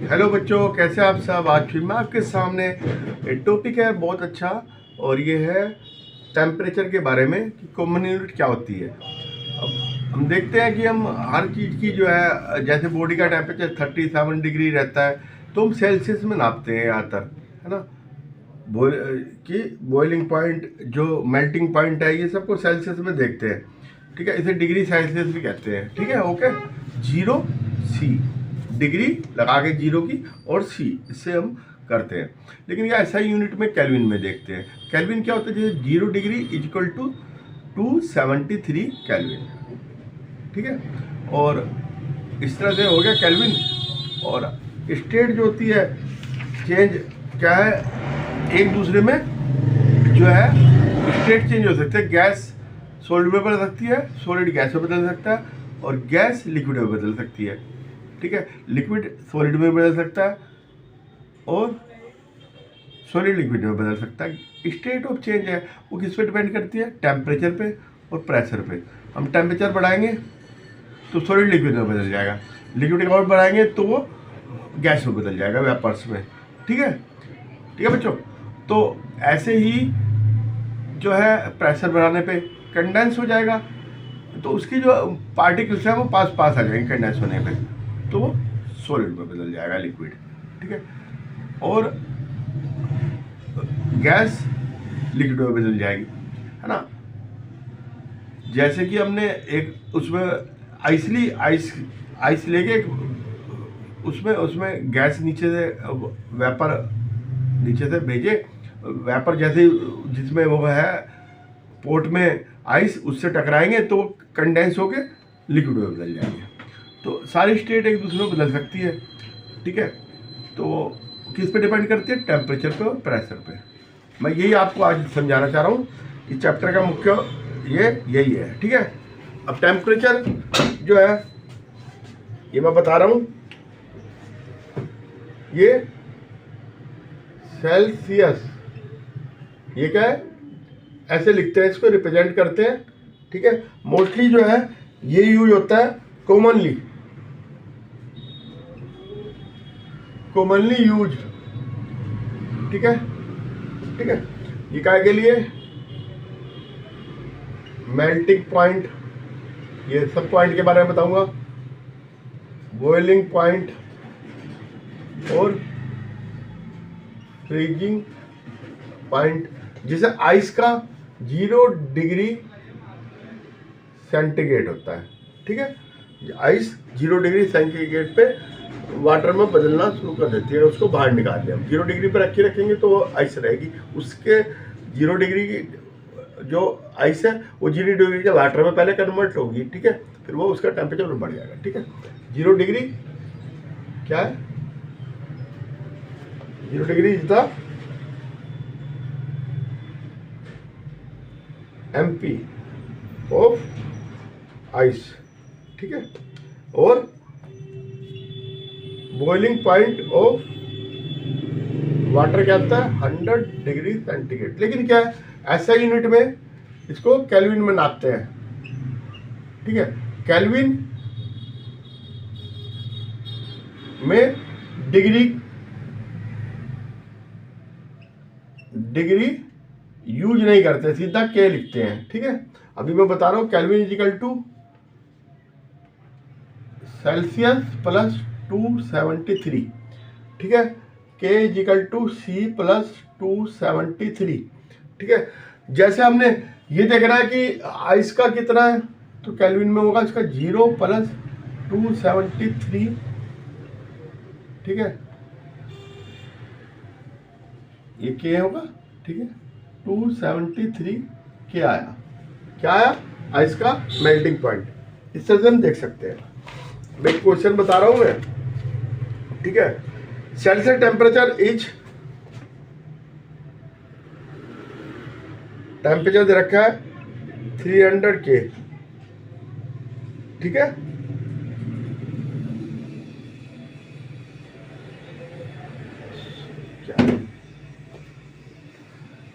Hello बच्चों, कैसे आप सब। आज फिर मैं आपके सामने एक टॉपिक है बहुत अच्छा, और ये है टेम्परेचर के बारे में कि कॉमन यूनिट क्या होती है। अब हम देखते हैं कि हम हर चीज़ की जो है, जैसे बॉडी का टेम्परेचर 37 डिग्री रहता है तो हम सेल्सियस में नापते हैं ज़्यादातर, है ना। बॉय कि बॉइलिंग पॉइंट, जो मेल्टिंग पॉइंट है, ये सबको सेल्सियस में देखते हैं। ठीक है, इसे डिग्री सेल्सियस भी कहते हैं। ठीक है, ओके। 0 C, डिग्री लगा के जीरो की, और C, इससे हम करते हैं। लेकिन ये ऐसा ही यूनिट में केल्विन में देखते हैं। केल्विन क्या होता है, जैसे 0 degree is equal to 273 kelvin. ठीक है, और इस तरह से हो गया केल्विन। और स्टेट जो होती है, चेंज क्या है, एक दूसरे में जो है स्टेट चेंज हो सकते हैं। गैस सॉलिड में बदल सकती है, सॉलिड गैस में बदल सकता है, और गैस लिक्विड में बदल सकती है। ठीक है, लिक्विड सॉलिड में बदल सकता है, और सॉलिड लिक्विड में बदल सकता है। स्टेट ऑफ चेंज है वो किस पे डिपेंड करती है, टेम्परेचर पे और प्रेशर पे। हम टेम्परेचर बढ़ाएंगे तो सॉलिड लिक्विड में बदल जाएगा, लिक्विड और बढ़ाएंगे तो वो गैस में बदल जाएगा, वेपर्स में। ठीक है, ठीक है बच्चों। तो ऐसे ही जो है प्रेशर बढ़ाने पे कंडेंस हो जाएगा, तो उसकी जो पार्टिकल्स हैं वो पास पास आ जाएंगे कंडेंस होने पे, तो वो सॉलिड में बदल जाएगा, लिक्विड। ठीक है, और गैस लिक्विड में बदल जाएगी, है ना। जैसे कि हमने एक उसमें आइस लेके उसमें उसमें गैस नीचे से वेपर नीचे से भेजे, वेपर जैसे जिसमें वो है पोर्ट में आइस, उससे टकराएंगे तो वो कंडेंस होके लिक्विड में बदल जाएंगे। तो सारी स्टेट एक दूसरे में बदल सकती है। ठीक है, तो किस पे डिपेंड करती है, टेम्परेचर पे और प्रेशर पे। मैं यही आपको आज समझाना चाह रहा हूँ। इस चैप्टर का मुख्य यही है। ठीक है, अब टेम्परेचर जो है ये मैं बता रहा हूँ, ये सेल्सियस, ये क्या है, ऐसे लिखते हैं, इसको रिप्रेजेंट करते हैं। ठीक है, मोस्टली जो है ये यूज होता है कॉमनली यूज। ठीक है, ठीक है, ये काय के लिए, मेल्टिंग पॉइंट, ये सब पॉइंट के बारे में बताऊंगा, बॉइलिंग पॉइंट और फ्रीजिंग पॉइंट। जैसे आइस का 0 डिग्री सेंटीग्रेड होता है। ठीक है, आइस 0 डिग्री सेंटीग्रेड पे वाटर में बदलना शुरू कर देती है, उसको बाहर निकाल दिया। 0 डिग्री पर रखेंगे तो वो आइस रहेगी। उसके 0 डिग्री की जो आइस है वो 0 डिग्री के वाटर में पहले कन्वर्ट होगी। ठीक है, फिर वो उसका टेम्परेचर बढ़ जाएगा। ठीक है, 0 डिग्री क्या है, 0 degree is the MP of ice. ठीक है, और बॉइलिंग पॉइंट ऑफ वाटर क्या होता है, 100 डिग्री सेंटीग्रेड। लेकिन क्या है, ऐसा यूनिट में इसको केल्विन में नापते हैं। ठीक है, केल्विन में डिग्री यूज नहीं करते, सीधा के लिखते हैं। ठीक है, अभी मैं बता रहा हूँ, kelvin is equal to Celsius plus 273। ठीक है, के इजिकल टू C प्लस 273। ठीक है, जैसे हमने ये देख रहा है कि आइस का कितना है, तो केल्विन में होगा इसका 0 प्लस 273। ठीक है, ये के होगा। ठीक है, 273 के आया, क्या आया, आइस का मेल्टिंग पॉइंट। इस तरह से हम देख सकते हैं। मैं क्वेश्चन बता रहा हूं मैं। ठीक है, सेल्सियस टेम्परेचर दे रखा है 300 के। ठीक है,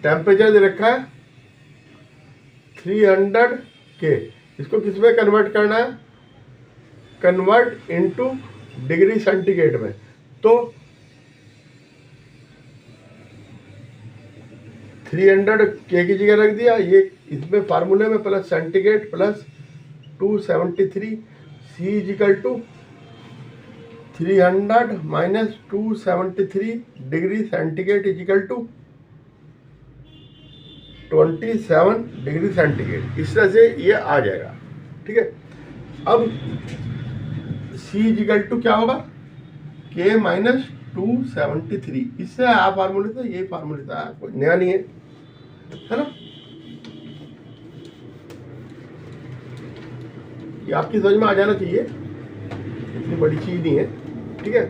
टेम्परेचर दे रखा है 300 के। इसको किस में कन्वर्ट करना है, कन्वर्ट इनटू डिग्री सेंटीग्रेड में। तो 300 के की जगह रख दिया, ये इसमें फार्मूले में plus centigrade plus 273 C is equal to 300 minus 273 degree centigrade is equal to 27 degree centigrade. इस तरह से ये आ जाएगा। ठीक है, अब C इज इक्वल टू क्या होगा, K माइनस 273। इससे आया फार्मूले था, ये फार्मूले था, कोई नया नहीं है ना। ये आपकी समझ में आ जाना चाहिए, इतनी बड़ी चीज नहीं है। ठीक है,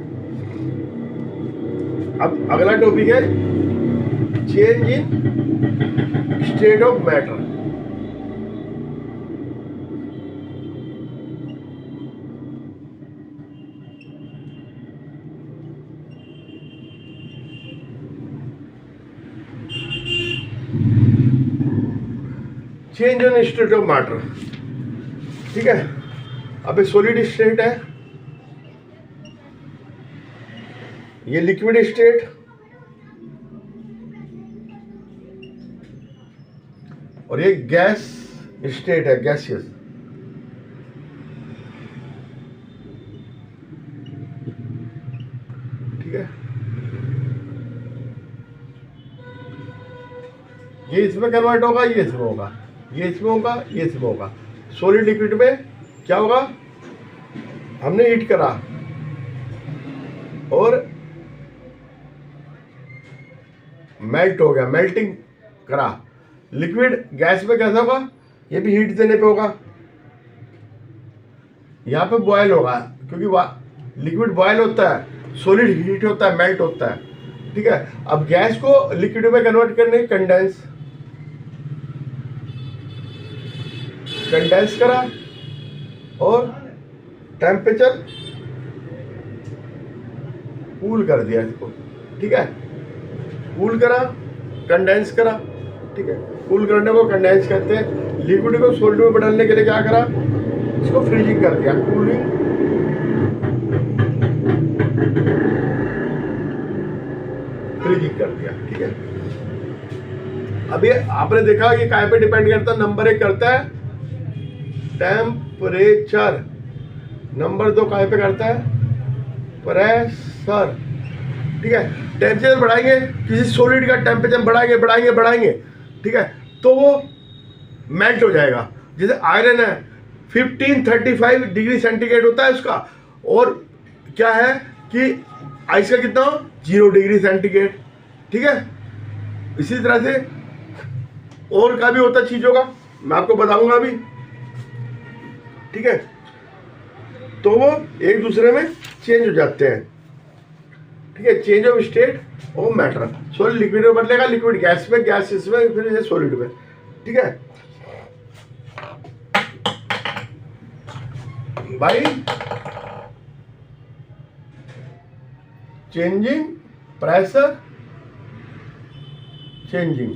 अब अगला टॉपिक है change in state of matter. Change in state of matter. ठीक है, अब सॉलिड स्टेट है, ये लिक्विड स्टेट और ये गैस स्टेट है, गैसियस। ठीक है, ये इसमें कन्वर्ट होगा, ये इसमें होगा, ये इसमें होगा, ये इसमें होगा। सॉलिड लिक्विड में क्या होगा, हमने हीट करा और मेल्ट हो गया, मेल्टिंग करा। लिक्विड गैस में कैसा होगा, ये भी हीट देने पे होगा, यहाँ पे बॉयल होगा, क्योंकि लिक्विड बॉयल होता है, सॉलिड हीट होता है, मेल्ट होता है। ठीक है, अब गैस को लिक्विड में कन्वर्ट करने कंडेंस करा और टेम्परेचर कूल कर दिया इसको। ठीक है, कूल करा, कंडेंस करा। ठीक है, कूल करने को कंडेंस कहते हैं। लिक्विड को सॉलिड में बदलने के लिए क्या करा, इसको फ्रीजिंग कर दिया, कूलिंग। फ्रीजिंग कर दिया। ठीक है, अब ये आपने देखा कि काय पे डिपेंड करता है, नंबर 1 करता है टेम्परेचर, नंबर 2 काय पे करता है प्रेशर। ठीक है, टेम्परेचर बढ़ाएंगे, किसी सॉलिड का टेम्परेचर बढ़ाएंगे। ठीक है, तो वो मेल्ट हो जाएगा। जैसे आयरन है 1535 डिग्री सेंटीग्रेड होता है उसका, और क्या है कि आइस का कितना 0 डिग्री सेंटीग्रेड। ठीक है, इसी तरह से और का भी होता चीजों का, मैं आपको बताऊंगा अभी। ठीक है, तो वो एक दूसरे में चेंज हो जाते हैं। ठीक है, change of state of matter, solid liquid में बदलेगा, लिक्विड गैस में, गैस इसमें, फिर ये सॉलिड में। ठीक है भाई, चेंजिंग प्रेशर चेंजिंग।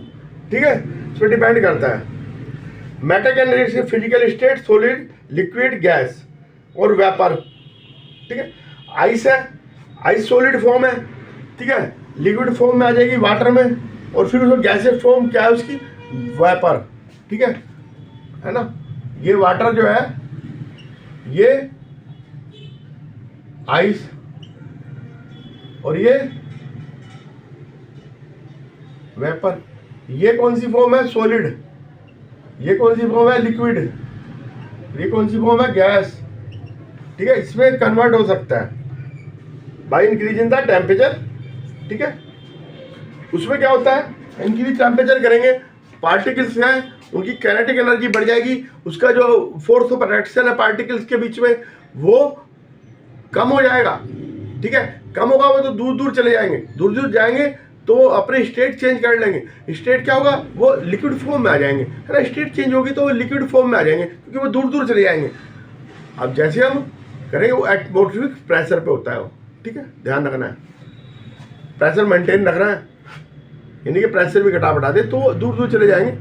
ठीक है, इस पर डिपेंड करता है। Matter can physical state, solid, liquid, gas और वेपर। ठीक है, आइस है, आइस सॉलिड फॉर्म है। ठीक है, लिक्विड फॉर्म में आ जाएगी वाटर में, और फिर उसको गैसेस फॉर्म क्या है उसकी, वेपर। ठीक है ना। ये वाटर जो है, ये आइस, और ये वेपर। ये कौन सी फॉर्म है, सॉलिड। ये कौन सी फॉर्म है, लिक्विड। ये कौन सी फॉर्म है, गैस। ठीक है, इसमें कन्वर्ट हो सकता है by increase in the temperature. ठीक है, उसमें क्या होता है, इंक्रीज टेम्परेचर करेंगे, पार्टिकल्स हैं उनकी काइनेटिक एनर्जी बढ़ जाएगी, उसका जो फोर्स ऑफ अट्रैक्शन है पार्टिकल्स के बीच में वो कम हो जाएगा। ठीक है, कम होगा, वो तो दूर दूर चले जाएंगे, दूर दूर जाएंगे तो वो अपने स्टेट चेंज कर लेंगे। स्टेट क्या होगा, वो लिक्विड फॉर्म में आ जाएंगे, है ना। स्टेट चेंज होगी तो वो लिक्विड फॉर्म में आ जाएंगे, क्योंकि वो दूर दूर चले जाएंगे। अब जैसे हम करेंगे, वो एटमॉस्फेरिक प्रेशर पे होता है वो। ठीक है, ध्यान रखना है, प्रेशर मेंटेन रखना है, यानी कि प्रेशर भी घटा बढ़ा दे तो वो दूर दूर चले जाएंगे।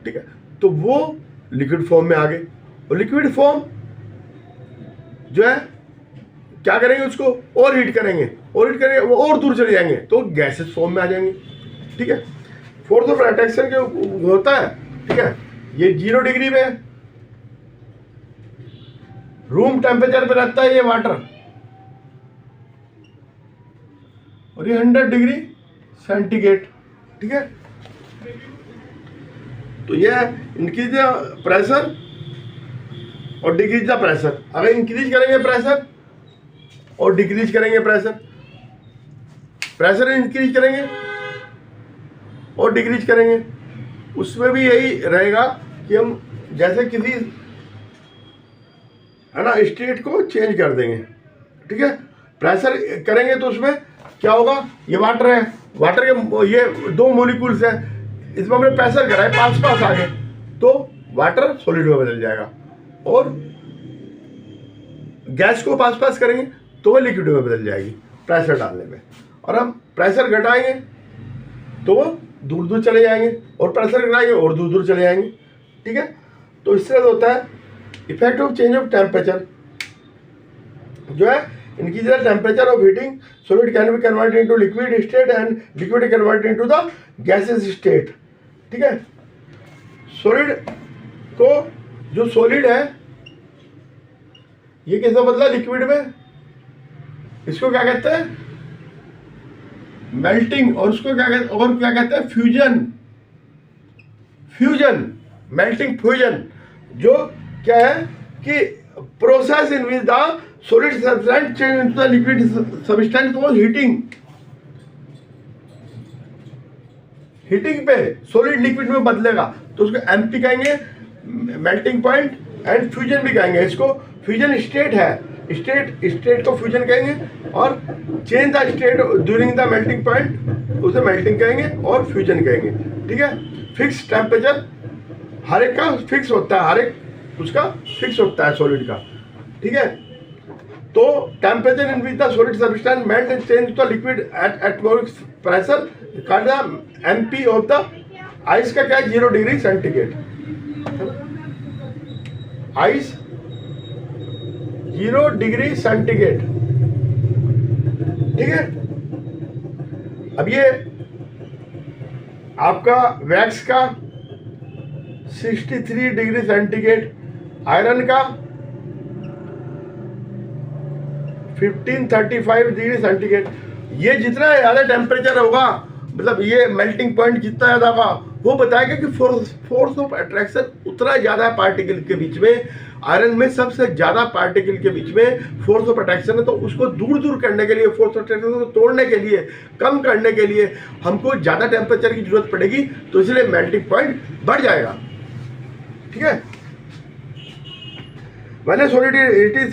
ठीक है, तो वो लिक्विड फॉर्म में आ गए, और लिक्विड फॉर्म जो है क्या करेंगे, उसको और हीट करेंगे, वो और दूर चले जाएंगे तो गैसेस फॉर्म में आ जाएंगे। ठीक है, फोर्स ऑफ अट्रैक्शन के होता है। ठीक है, ये 0 डिग्री में रूम टेम्परेचर पे रहता है ये वाटर, और ये 100 डिग्री सेंटीग्रेड। ठीक है, तो ये इंक्रीज द प्रेशर और डिक्रीज द प्रेशर। अगर इंक्रीज करेंगे प्रेशर और डिक्रीज करेंगे प्रेशर इंक्रीज करेंगे और डिक्रीज करेंगे, उसमें भी यही रहेगा कि हम जैसे किसी है ना स्टेट को चेंज कर देंगे। ठीक है, प्रेशर करेंगे तो उसमें क्या होगा, ये वाटर है, वाटर के ये 2 मॉलिक्यूल्स है, इसमें हमने प्रेशर करा है, पास आ गए तो वाटर सॉलिड में बदल जाएगा, और गैस को पास करेंगे तो वो लिक्विड में बदल जाएगी प्रेशर डालने में, और हम प्रेशर घटाएंगे तो वो दूर दूर चले जाएंगे, और प्रेशर घटाएंगे और दूर दूर चले जाएंगे। ठीक है, तो इससे होता है effect of change of temperature, जो है increase the temperature of heating solid can be converted into liquid state and liquid converted into the gases state. ठीक है, सॉलिड को, जो सॉलिड है ये कैसे बदला लिक्विड में, इसको क्या कहते हैं, मेल्टिंग, और उसको क्या कहते हैं फ्यूजन, मेल्टिंग फ्यूजन, जो क्या है कि process in which the solid substance change into the liquid substance was heating पे सॉलिड लिक्विड में बदलेगा तो उसको एमपी कहेंगे, मेल्टिंग पॉइंट, एंड फ्यूजन भी कहेंगे। इसको फ्यूजन स्टेट है, स्टेट को फ्यूजन कहेंगे, और change the state during the melting point उसे मेल्टिंग कहेंगे और फ्यूजन कहेंगे। ठीक है, फिक्स टेम्परेचर हर एक का फिक्स होता है, हर एक उसका फिक्स होता है सॉलिड का। ठीक है, तो temperature in which the solid substance melt and change the liquid at atmospheric pressure called the MP of the ice का क्या है, 0 degree centigrade. Ice 0 degree centigrade. ठीक है, अब ये आपका वैक्स का 63 डिग्री सेंटीग्रेड, आयरन का 1535 डिग्री सेंटीग्रेड। ये जितना ज़्यादा टेम्परेचर होगा, मतलब ये मेल्टिंग पॉइंट जितना ज़्यादा होगा, वो बताएगा कि फोर्स ऑफ अट्रैक्शन उतना ज़्यादा है पार्टिकल के बीच में। आयरन में सबसे ज़्यादा पार्टिकल के बीच में फोर्स ऑफ अट्रैक्शन है, तो उसको दूर दूर करने के लिए, फोर्स ऑफ अट्रैक्शन को तोड़ने के लिए, कम करने के लिए हमको ज़्यादा टेम्परेचर की जरूरत पड़ेगी, तो इसलिए मेल्टिंग पॉइंट बढ़ जाएगा। ठीक है, मैंने solidity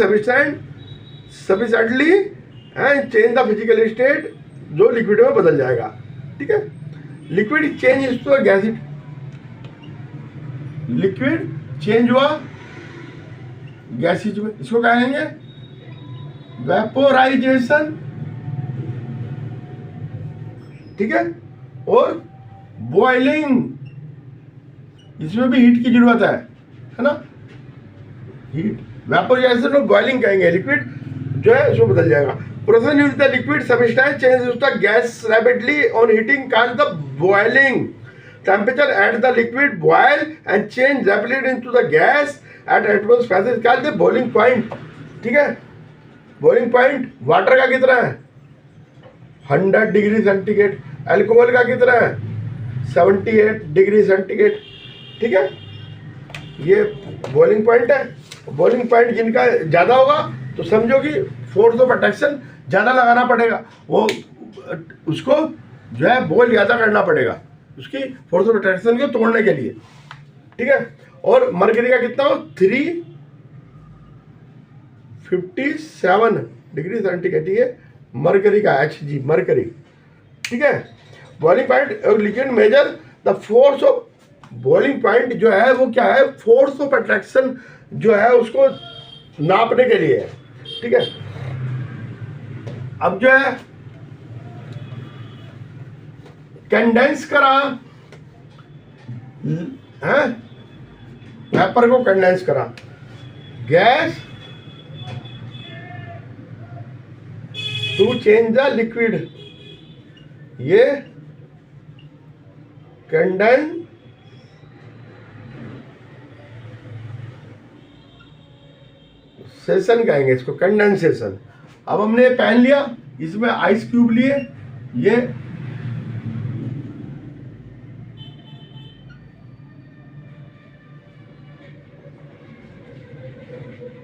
sufficiently and change the physical state, जो लिक्विड में बदल जाएगा। ठीक है, liquid change is to gaseous, liquid change हुआ गैसिज में, इसको कहेंगे वेपोराइजेशन। ठीक है, और बॉइलिंग, इसमें भी हीट की जरूरत है ना, हीट, वेपोराइजेशन और बॉइलिंग कहेंगे, लिक्विड जो है उसको बदल जाएगा। Process use the liquid substance change the gas rapidly on heating called the boiling. Temperature at the liquid boil and change rapidly into the gas at atmosphere called the boiling point. ठीक है, boiling point water का कितना है, 100 degree centigrade, alcohol का कितना है, 78 degree centigrade. ठीक है, ये बॉइलिंग पॉइंट है। बॉइलिंग पॉइंट जिनका ज़्यादा होगा तो समझो कि फोर्स ऑफ अट्रैक्शन ज़्यादा लगाना पड़ेगा, वो उसको जो है बॉयल ज़्यादा करना पड़ेगा उसकी फोर्स ऑफ अट्रैक्शन को तोड़ने के लिए। ठीक है, और मरकरी का कितना हो, 357 डिग्री सेंटीग्रेड। ठीक है, मरकरी का Hg, मरकरी। ठीक है, boiling point liquid measure the force of, boiling point जो है वो क्या है, फोर्स ऑफ अट्रैक्शन जो है उसको नापने के लिए है। ठीक है, अब जो है कंडेंस करा है, वेपर को कंडेंस करा, gas to change the liquid, ये कंडेंसेशन कहेंगे इसको, कंडेंसेशन। अब हमने पेन लिया, इसमें आइस क्यूब लिए, ये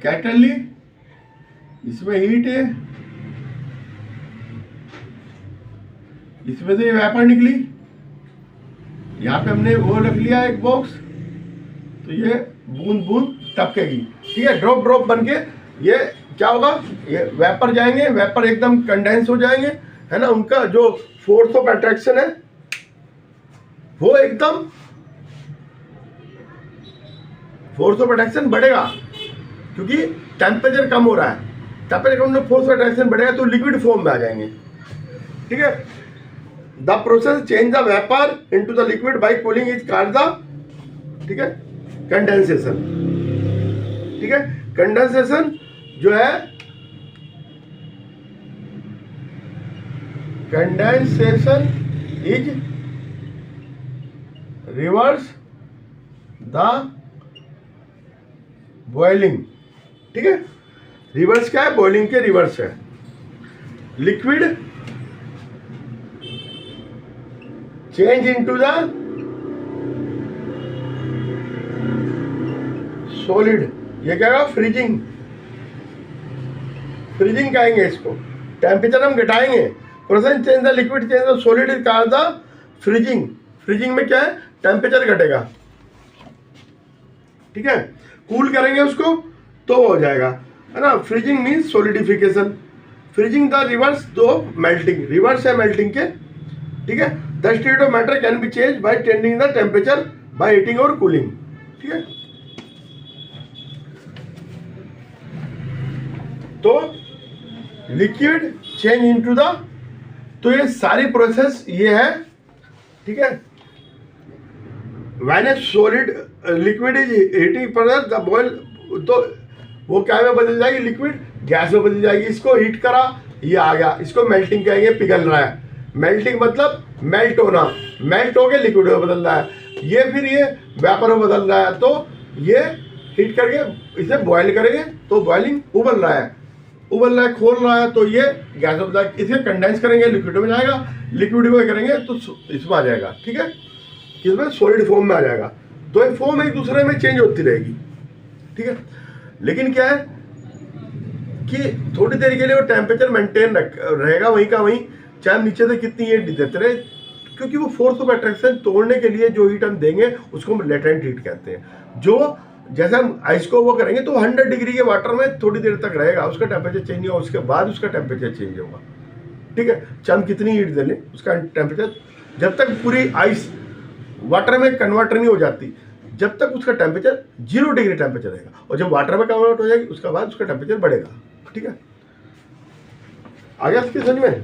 केटल ली, इसमें हीट है, इसमें से वेपर निकली, यहाँ पे हमने वो रख लिया एक बॉक्स, तो ये बूंद बूंद टपकेगी, ठीक है, ड्रॉप ड्रॉप बन के ये क्या होगा, ये वेपर जाएंगे, वेपर एकदम कंडेंस हो जाएंगे, है ना, उनका जो फोर्स ऑफ अट्रैक्शन है वो एकदम फोर्स ऑफ अट्रैक्शन बढ़ेगा, क्योंकि टेम्परेचर कम हो रहा है, टेम्परेचर कम होने फोर्स ऑफ अट्रैक्शन बढ़ेगा तो लिक्विड फॉर्म में आ जाएंगे, ठीक है। The process change the vapour into the liquid bye cooling is called the, ठीक है, कंडेंसेशन, ठीक है। कंडेंसेशन जो है, condensation is reverse the boiling, ठीक है। रिवर्स क्या है, बॉइलिंग के रिवर्स है। Liquid change into the solid, ये क्या होगा, फ्रीजिंग, फ्रीजिंग कहेंगे इसको, टेम्परेचर हम घटाएंगे, process change the liquid change the solid is called the freezing. Freezing में क्या है, टेम्परेचर घटेगा, ठीक है, कूल करेंगे उसको तो हो जाएगा, है ना। Freezing means solidification, freezing the reverse दो मेल्टिंग, रिवर्स है मेल्टिंग के, ठीक है। The state of matter can be change by changing the temperature by heating और कूलिंग, ठीक है। तो लिक्विड चेंज इनटू द, तो ये सारी प्रोसेस ये है, ठीक है। When a solid liquid is heating process the boil, तो वो क्या में बदल जाएगी, लिक्विड गैस में बदल जाएगी। इसको हीट करा, ये आ गया, इसको मेल्टिंग कहेंगे, पिघल रहा है। मेल्टिंग मतलब मेल्ट होना, मेल्ट हो के लिक्विड में बदल रहा है, ये फिर ये वेपर में बदल रहा है, तो ये हीट करके इसे बॉयल करेंगे तो बॉइलिंग उबल रहा है, उबल रहा है, खोल रहा है, तो ये गैस में बदल, इसे कंडेंस करेंगे, लिक्विड में जाएगा, लिक्विड में करेंगे तो इसमें आ जाएगा, ठीक है, इसमें सॉलिड फॉर्म में आ जाएगा। तो ये फॉर्म एक दूसरे में चेंज होती रहेगी, ठीक है। लेकिन क्या है कि थोड़ी देर के लिए वो टेम्परेचर मेंटेन रहेगा वहीं का वहीं, चाहे नीचे से कितनी हीट देते रहे, क्योंकि वो फोर्स ऑफ अट्रैक्शन तोड़ने के लिए जो हीट हम देंगे उसको हम लेटेंट हीट कहते हैं। जो जैसे हम आइस को वो करेंगे तो 100 डिग्री के वाटर में थोड़ी देर तक रहेगा, उसका टेम्परेचर चेंज होगा, उसके बाद उसका टेम्परेचर चेंज होगा, ठीक है। चाहे हम कितनी हीट दे लें, उसका टेम्परेचर जब तक पूरी आइस वाटर में कन्वर्ट नहीं हो जाती, जब तक उसका टेम्परेचर 0 डिग्री टेम्परेचर रहेगा, और जब वाटर में कन्वर्ट हो जाएगी उसके बाद उसका टेम्परेचर बढ़ेगा, ठीक है। आ गया इसकी समझ में?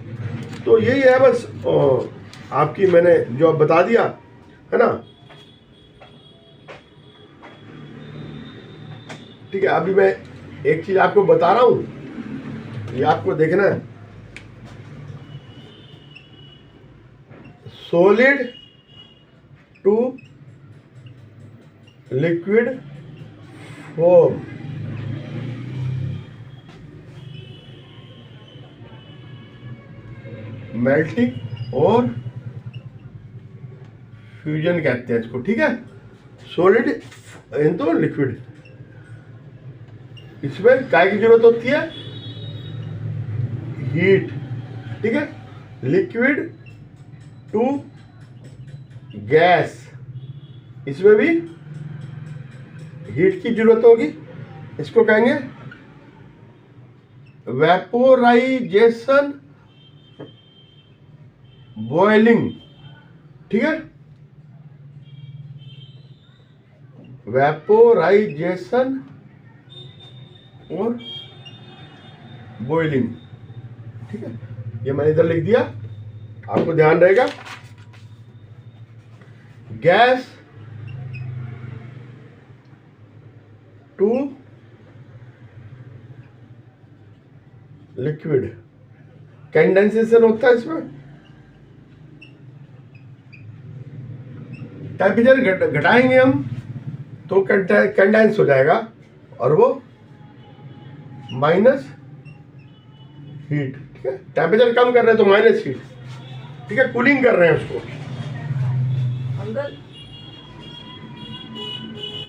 तो यही है बस, आपकी मैंने जो अब बता दिया, है ना, ठीक है। अभी मैं एक चीज आपको बता रहा हूं, ये आपको देखना है, solid to liquid form, melting और फ्यूजन कहते हैं इसको, ठीक है। सॉलिड इन तो लिक्विड, इसमें काय की जरूरत होती है, हीट, ठीक है। लिक्विड टू गैस, इसमें भी हीट की जरूरत होगी, इसको कहेंगे वेपोराइजेशन बॉइलिंग, ठीक है, वेपोराइजेशन और बॉइलिंग, ठीक है। ये मैंने इधर लिख दिया, आपको ध्यान रहेगा। गैस टू लिक्विड, कंडेंसेशन होता है इसमें, टेम्परेचर घटाएंगे हम तो कंडेंस हो जाएगा और वो माइनस हीट, ठीक है। टेम्परेचर कम कर रहे हैं तो माइनस हीट, ठीक है, कूलिंग कर रहे हैं उसको। अंकल